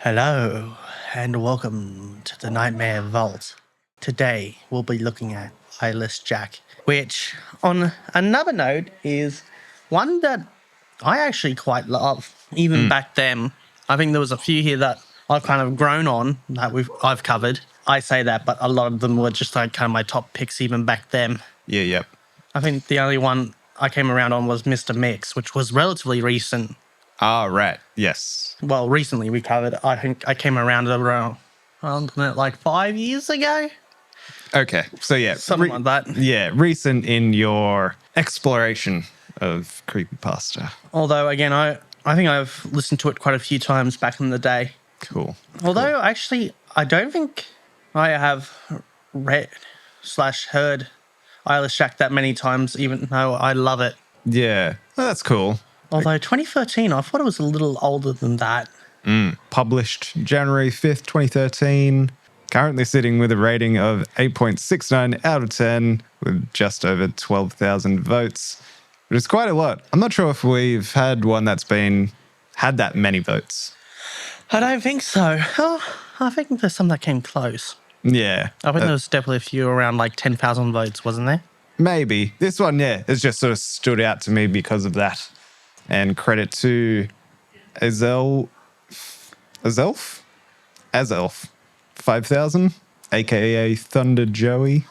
Hello, and welcome to the Nightmare Vault. Today, we'll be looking at Eyeless Jack, which, on another note, is one that I actually quite love, even back then. I think there was a few here that I've kind of grown on, that I've covered. I say that, but a lot of them were just like kind of my top picks even back then. Yeah. I think the only one I came around on was Mr. Mix, which was relatively recent. Ah, right. Yes. Well, recently we covered. I think I came around like 5 years ago. Okay. So yeah, Something like that. Yeah, recent in your exploration of creepypasta. Although, again, I think I've listened to it quite a few times back in the day. Cool. Although, actually, I don't think I have read/heard Eyeless Jack that many times, even though I love it. Yeah. Well, that's cool. Although 2013, I thought it was a little older than that. Published January 5th, 2013. Currently sitting with a rating of 8.69 out of 10 with just over 12,000 votes, which is quite a lot. I'm not sure if we've had one that's had that many votes. I don't think so. Oh, I think there's some that came close. Yeah. I think there was definitely a few around like 10,000 votes, wasn't there? Maybe. This one, yeah, it's just sort of stood out to me because of that. And credit to Azelf 5000, aka Thunder Joey.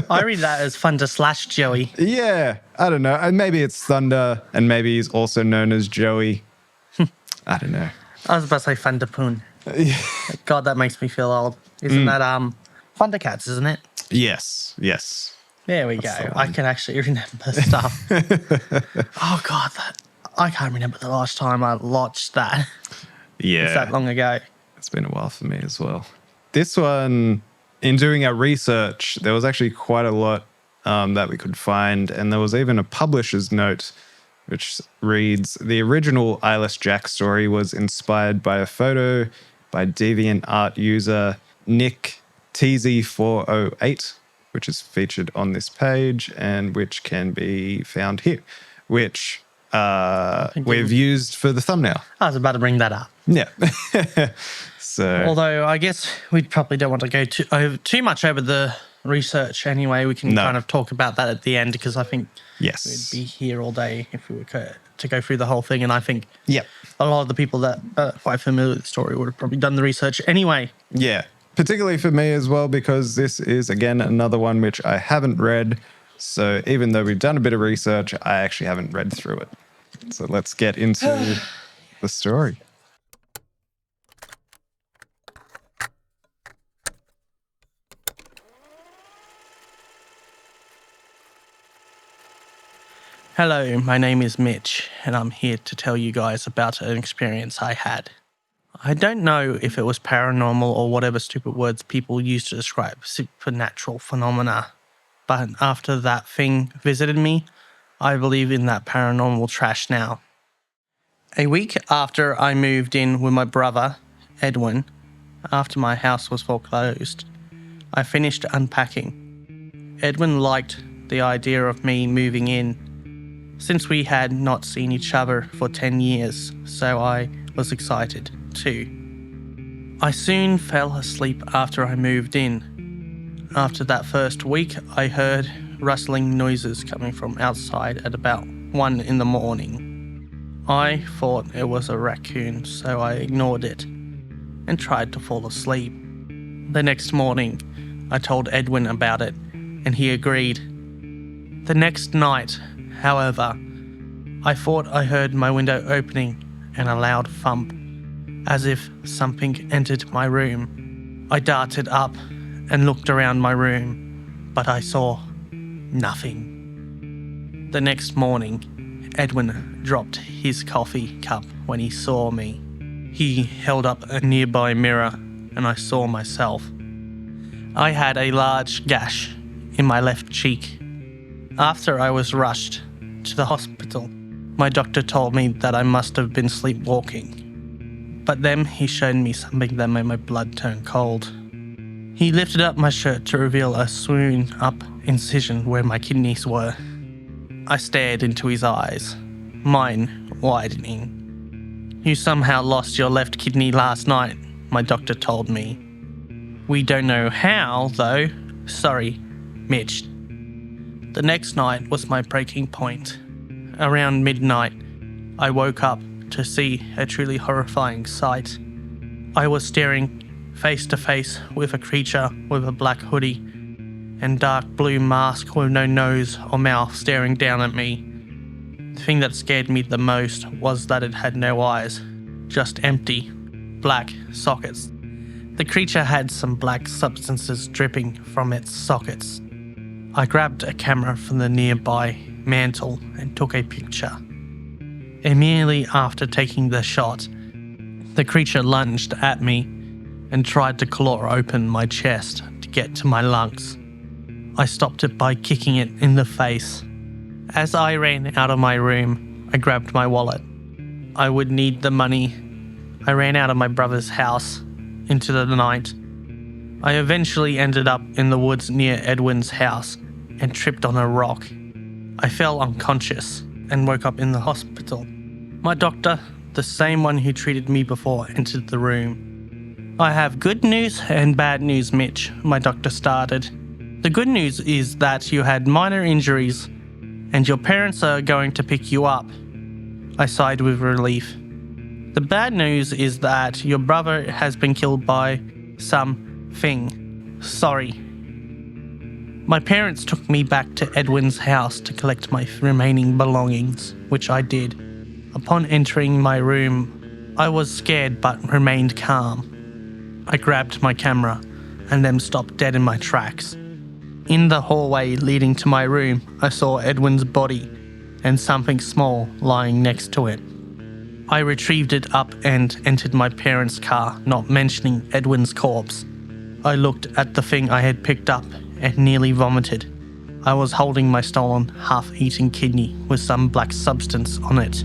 I read that as Thunder/Joey. Yeah, I don't know. And maybe it's Thunder, and maybe he's also known as Joey. I don't know. I was about to say Thunderpoon. God, that makes me feel old. Isn't that Thundercats, isn't it? Yes. There we go. I can actually remember stuff. Oh, God, I can't remember the last time I watched that. Yeah. It's that long ago. It's been a while for me as well. This one, in doing our research, there was actually quite a lot that we could find. And there was even a publisher's note, which reads, the original Eyeless Jack story was inspired by a photo by DeviantArt user Nick TZ408, which is featured on this page and which can be found here, which we've used for the thumbnail. I was about to bring that up. Yeah. So, although I guess we probably don't want to go too much over the research anyway. We can kind of talk about that at the end because I think we'd be here all day if we were to go through the whole thing. And I think a lot of the people that are quite familiar with the story would have probably done the research anyway. Yeah. Particularly for me as well, because this is, again, another one which I haven't read. So even though we've done a bit of research, I actually haven't read through it. So let's get into the story. Hello, my name is Mitch, and I'm here to tell you guys about an experience I had. I don't know if it was paranormal or whatever stupid words people use to describe supernatural phenomena, but after that thing visited me, I believe in that paranormal trash now. A week after I moved in with my brother, Edwin, after my house was foreclosed, I finished unpacking. Edwin liked the idea of me moving in, since we had not seen each other for 10 years, so I was excited too. I soon fell asleep after I moved in. After that first week, I heard rustling noises coming from outside at about 1 in the morning. I thought it was a raccoon, so I ignored it and tried to fall asleep. The next morning, I told Edwin about it, and he agreed. The next night, however, I thought I heard my window opening and a loud thump, as if something entered my room. I darted up and looked around my room, but I saw nothing. The next morning, Edwin dropped his coffee cup when he saw me. He held up a nearby mirror and I saw myself. I had a large gash in my left cheek. After I was rushed to the hospital, my doctor told me that I must have been sleepwalking. But then he showed me something that made my blood turn cold. He lifted up my shirt to reveal a swoon-up incision where my kidneys were. I stared into his eyes, mine widening. You somehow lost your left kidney last night, my doctor told me. We don't know how, though. Sorry, Mitch. The next night was my breaking point. Around midnight, I woke up to see a truly horrifying sight. I was staring face to face with a creature with a black hoodie and dark blue mask with no nose or mouth staring down at me. The thing that scared me the most was that it had no eyes, just empty, black sockets. The creature had some black substances dripping from its sockets. I grabbed a camera from the nearby mantle and took a picture. Immediately after taking the shot, the creature lunged at me and tried to claw open my chest to get to my lungs. I stopped it by kicking it in the face. As I ran out of my room, I grabbed my wallet. I would need the money. I ran out of my brother's house into the night. I eventually ended up in the woods near Edwin's house and tripped on a rock. I fell unconscious and woke up in the hospital. My doctor, the same one who treated me before, entered the room. I have good news and bad news, Mitch, my doctor started. The good news is that you had minor injuries and your parents are going to pick you up. I sighed with relief. The bad news is that your brother has been killed by something. Sorry. My parents took me back to Edwin's house to collect my remaining belongings, which I did. Upon entering my room, I was scared but remained calm. I grabbed my camera and then stopped dead in my tracks. In the hallway leading to my room, I saw Edwin's body and something small lying next to it. I retrieved it up and entered my parents' car, not mentioning Edwin's corpse. I looked at the thing I had picked up and nearly vomited. I was holding my stolen, half-eaten kidney with some black substance on it.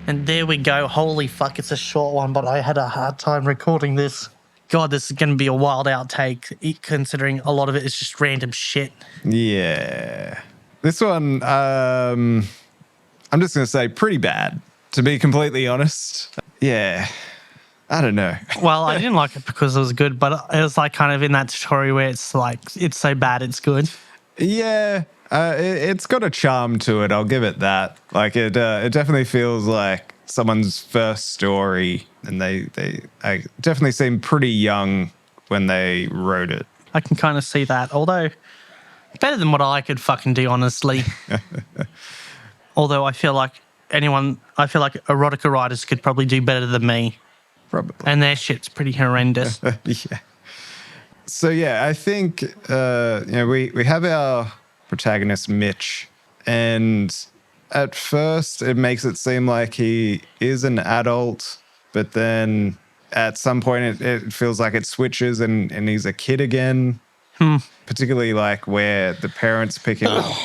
And there we go. Holy fuck, it's a short one, but I had a hard time recording this. God, this is going to be a wild outtake, considering a lot of it is just random shit. Yeah. This one, I'm just going to say pretty bad, to be completely honest. Yeah. I don't know. Well, I didn't like it because it was good, but it was like kind of in that story where it's like, it's so bad, it's good. Yeah. It's got a charm to it. I'll give it that. Like it definitely feels like someone's first story, and they definitely seem pretty young when they wrote it. I can kind of see that, although better than what I could fucking do, honestly. Although I feel like erotica writers could probably do better than me. Probably. And their shit's pretty horrendous. Yeah. So yeah, I think we have our protagonist Mitch, and at first it makes it seem like he is an adult, but then at some point it feels like it switches and he's a kid again. Particularly like where the parents pick him up.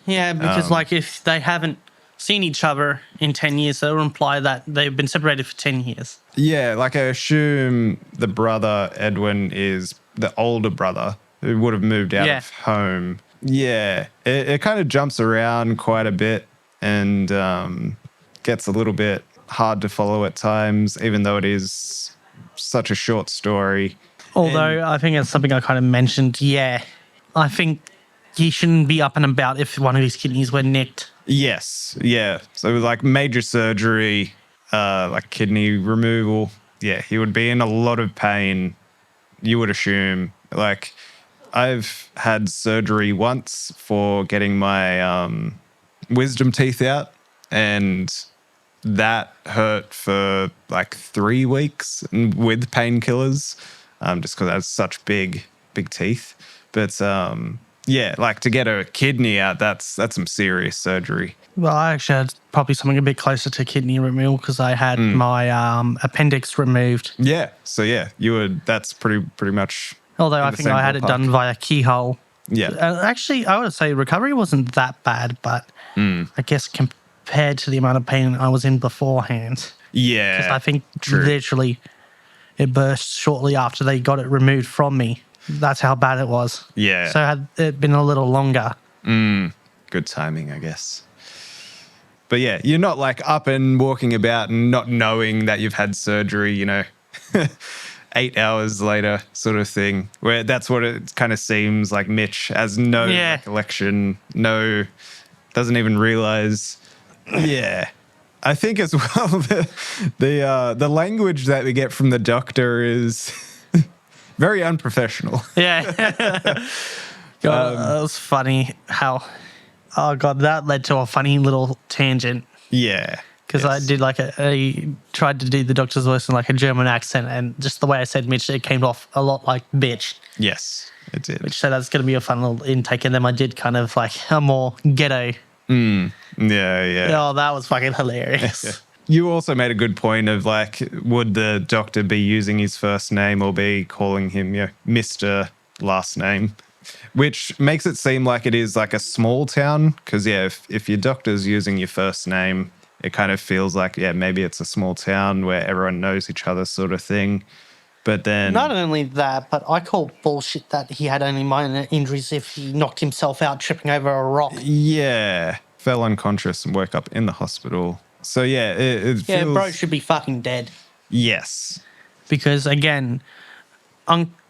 Yeah, because like if they haven't seen each other in 10 years, that would imply that they've been separated for 10 years. Yeah, like I assume the brother, Edwin, is the older brother who would have moved out of home. Yeah, it kind of jumps around quite a bit and gets a little bit hard to follow at times, even though it is such a short story. Although I think it's something I kind of mentioned. Yeah, I think he shouldn't be up and about if one of his kidneys were nicked. Yes, yeah. So like major surgery, like kidney removal. Yeah, he would be in a lot of pain, you would assume. Like I've had surgery once for getting my wisdom teeth out, and that hurt for like 3 weeks with painkillers, just because I had such big teeth. But yeah, like to get a kidney out, that's some serious surgery. Well, I actually had probably something a bit closer to kidney removal because I had my appendix removed. Yeah, so yeah, that's pretty much. Although I think I had it done via keyhole. Yeah. Actually, I would say recovery wasn't that bad, but I guess compared to the amount of pain I was in beforehand. Yeah. Because I think literally it burst shortly after they got it removed from me. That's how bad it was. Yeah. So had it been a little longer. Good timing, I guess. But yeah, you're not like up and walking about and not knowing that you've had surgery, 8 hours later sort of thing, where that's what it kind of seems like. Mitch has no recollection, doesn't even realize. Yeah. I think as well the language that we get from the doctor is very unprofessional. Yeah. God, that was funny how, oh God, that led to a funny little tangent. Yeah. Because I did I tried to do the doctor's voice in like a German accent, and just the way I said Mitch, it came off a lot like bitch. Yes, it did. Which so that's going to be a fun little intake. And then I did kind of like a more ghetto. Yeah, yeah. Oh, that was fucking hilarious. You also made a good point of like, would the doctor be using his first name or be calling him, Mr. last name? Which makes it seem like it is like a small town. Because, if your doctor's using your first name, it kind of feels like, maybe it's a small town where everyone knows each other sort of thing. But then... Not only that, but I call bullshit that he had only minor injuries if he knocked himself out tripping over a rock. Yeah. Fell unconscious and woke up in the hospital. So, it feels... bro should be fucking dead. Yes. Because, again,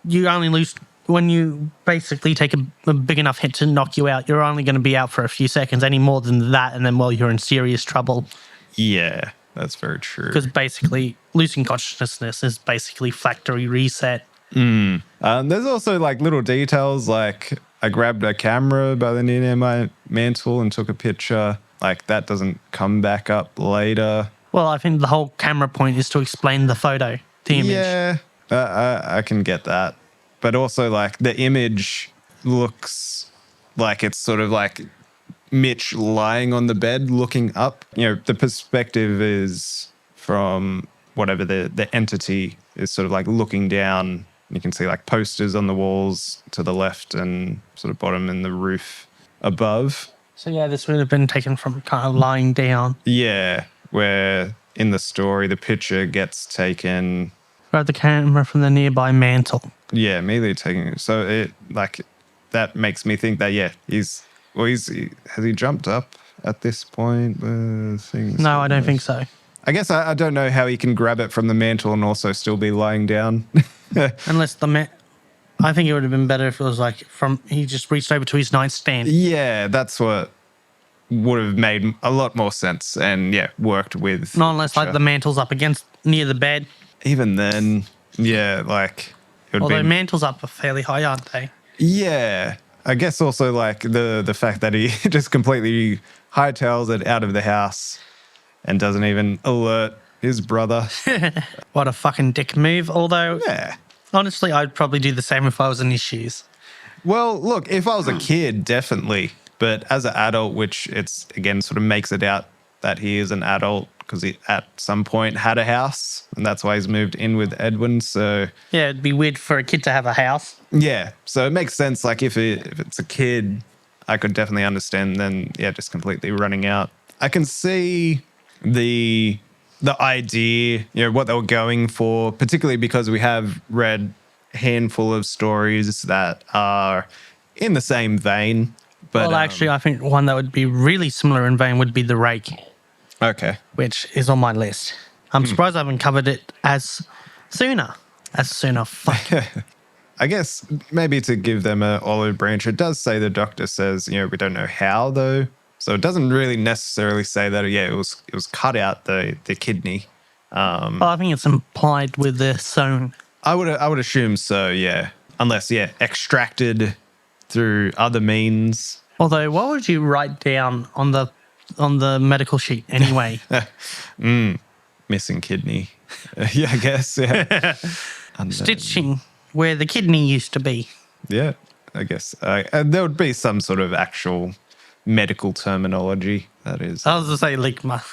you only lose... When you basically take a big enough hit to knock you out, you're only going to be out for a few seconds. Any more than that, and then, you're in serious trouble. Yeah, that's very true. Because basically, losing consciousness is basically factory reset. There's also, like, little details, like I grabbed a camera by the near my mantle and took a picture. Like, that doesn't come back up later. Well, I think the whole camera point is to explain the photo, the image. Yeah, I can get that. But also, like, the image looks like it's sort of like Mitch lying on the bed looking up. The perspective is from whatever the entity is sort of like looking down. You can see like posters on the walls to the left and sort of bottom and the roof above. So, this would have been taken from kind of lying down. Yeah, where in the story the picture gets taken... Grab the camera from the nearby mantle. Yeah, immediately taking it. So it that makes me think that has he jumped up at this point? No, I don't think so. I guess I don't know how he can grab it from the mantle and also still be lying down. Unless I think it would have been better if it was like he just reached over to his nightstand. Yeah, that's what would have made a lot more sense and worked with. Not unless like the mantle's up against near the bed. Even then, like it would although mantles up are fairly high, aren't they? Yeah, I guess also like the fact that he just completely hightails it out of the house and doesn't even alert his brother. What a fucking dick move. Although, honestly, I'd probably do the same if I was in his shoes. Well, look, if I was a kid, definitely. But as an adult, which it's again sort of makes it out that he is an adult because he at some point had a house and that's why he's moved in with Edwin. So yeah, it'd be weird for a kid to have a house. Yeah, so it makes sense. Like if it's a kid, I could definitely understand then, just completely running out. I can see the idea, what they were going for, particularly because we have read a handful of stories that are in the same vein. But, well, actually, I think one that would be really similar in vein would be The Rake. Okay. Which is on my list. I'm surprised I haven't covered it as sooner. Fuck. I guess maybe to give them an olive branch, it does say the doctor says, we don't know how though. So it doesn't really necessarily say that, it was cut out the kidney. Well, I think it's implied with the sewn. I would assume so, yeah. Unless, extracted through other means. Although, what would you write down on the medical sheet anyway? Missing kidney. Yeah, I guess, yeah. Stitching where the kidney used to be. Yeah, I guess. There would be some sort of actual medical terminology, that is. I was going to say ligma.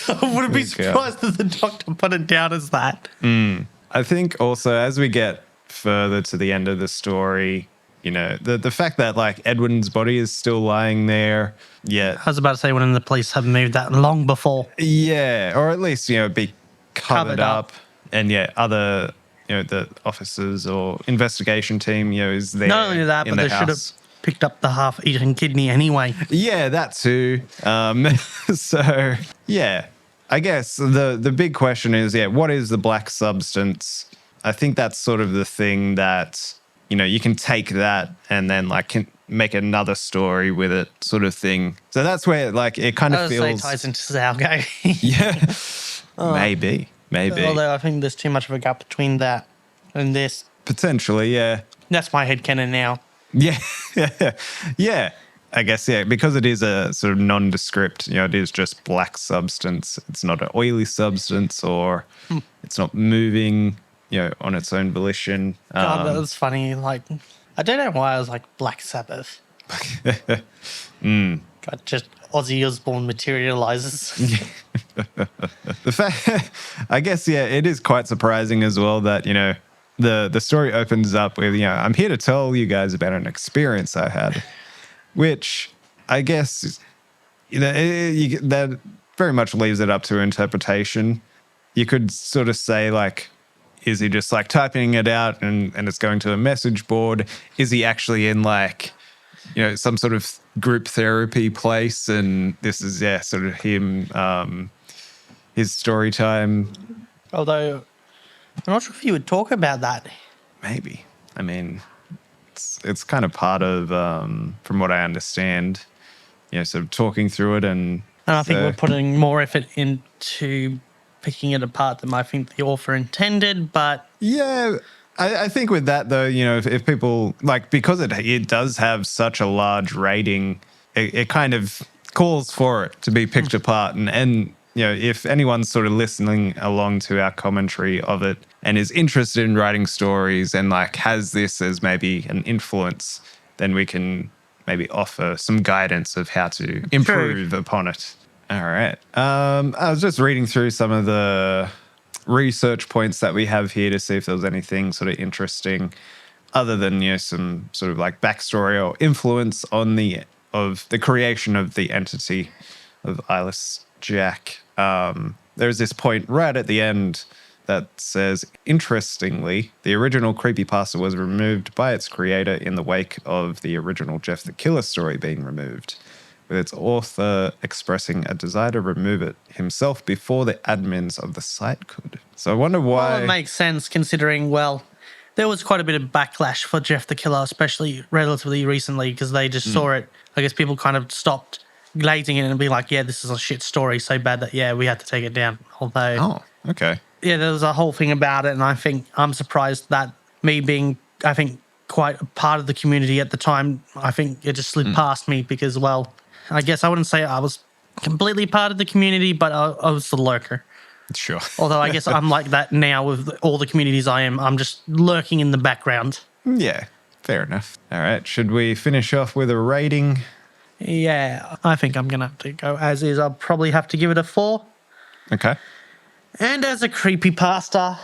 I wouldn't be surprised if the doctor put it down as that. I think also as we get further to the end of the story, the fact that like Edwin's body is still lying there. Yeah. I was about to say when the police have moved that long before. Yeah, or at least, be covered up. And other the officers or investigation team, is there. Not only that, in but the they should have house. picked up the half-eaten kidney anyway. Yeah, that too. So, yeah, I guess the big question is, what is the black substance? I think that's sort of the thing that, you can take that and then like can make another story with it sort of thing. So that's where like it kind of I would say feels. it ties into Zalgo. Yeah, maybe. Although I think there's too much of a gap between that and this. Potentially, yeah. That's my headcanon now. Yeah. Yeah. I guess, because it is a sort of nondescript, it is just black substance. It's not an oily substance or it's not moving, on its own volition. God, that's funny. Like, I don't know why I was like Black Sabbath. God, just Ozzy Osbourne materializes. The fact, I guess, it is quite surprising as well that, the story opens up with, I'm here to tell you guys about an experience I had, which I guess, that very much leaves it up to interpretation. You could sort of say, like, is he just like typing it out and it's going to a message board? Is he actually in like, some sort of group therapy place? And this is, sort of him, his story time. Although, I'm not sure if you would talk about that. Maybe. I mean, it's kind of part of, from what I understand, sort of talking through it. And I think we're putting more effort into picking it apart than I think the author intended, but... Yeah, I think with that, though, if people, like, because it does have such a large rating, it kind of calls for it to be picked apart. And if anyone's sort of listening along to our commentary of it and is interested in writing stories and, like, has this as maybe an influence, then we can maybe offer some guidance of how to improve upon it. All right. I was just reading through some of the research points that we have here to see if there was anything sort of interesting other than, some sort of like backstory or influence on the creation of the entity of Eyeless Jack. There's this point right at the end that says, interestingly, the original CreepyPasta was removed by its creator in the wake of the original Jeff the Killer story being removed, with its author expressing a desire to remove it himself before the admins of the site could. So I wonder why... Well, it makes sense considering, there was quite a bit of backlash for Jeff the Killer, especially relatively recently, because they just saw it. I guess people kind of stopped glazing it and be like, this is a shit story, so bad that, we had to take it down. Although... Oh, okay. Yeah, there was a whole thing about it, and I think I'm surprised that me being, I think, quite a part of the community at the time, I think it just slid past me because, I guess I wouldn't say I was completely part of the community, but I was the lurker. Sure. Although I guess I'm like that now with all the communities I am. I'm just lurking in the background. Yeah, fair enough. All right, should we finish off with a rating? Yeah, I think I'm going to have to go as is. I'll probably have to give it a 4. Okay. And as a creepypasta,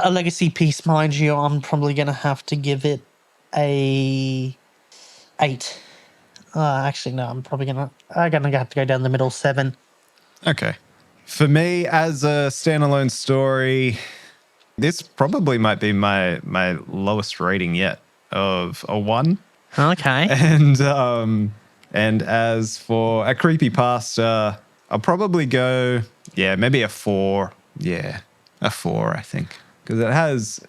a legacy piece, mind you, I'm probably going to have to give it a 8. Actually, no, I'm going to have to go down the middle, 7. Okay. For me, as a standalone story, this probably might be my lowest rating yet, of a 1. Okay. And as for a creepypasta, I'll probably go, maybe a 4. Yeah, a 4, I think, because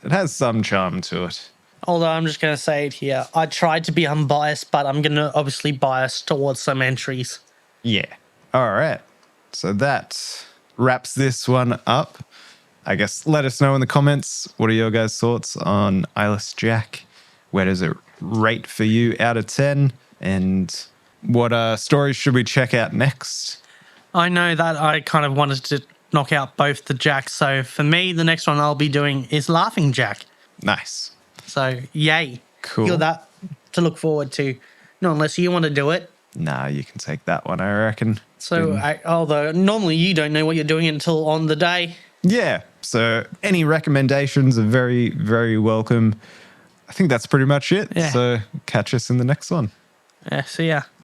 it has some charm to it. Although I'm just going to say it here, I tried to be unbiased, but I'm going to obviously bias towards some entries. Yeah. All right. So that wraps this one up. I guess let us know in the comments, what are your guys' thoughts on Eyeless Jack? Where does it rate for you out of 10? And what stories should we check out next? I know that I kind of wanted to knock out both the Jacks, so for me, the next one I'll be doing is Laughing Jack. Nice. So, yay. Cool. You're that to look forward to. Not unless you want to do it. Nah, you can take that one, I reckon. So, although normally you don't know what you're doing until on the day. Yeah, so any recommendations are very, very welcome. I think that's pretty much it. Yeah. So catch us in the next one. Yeah, see ya.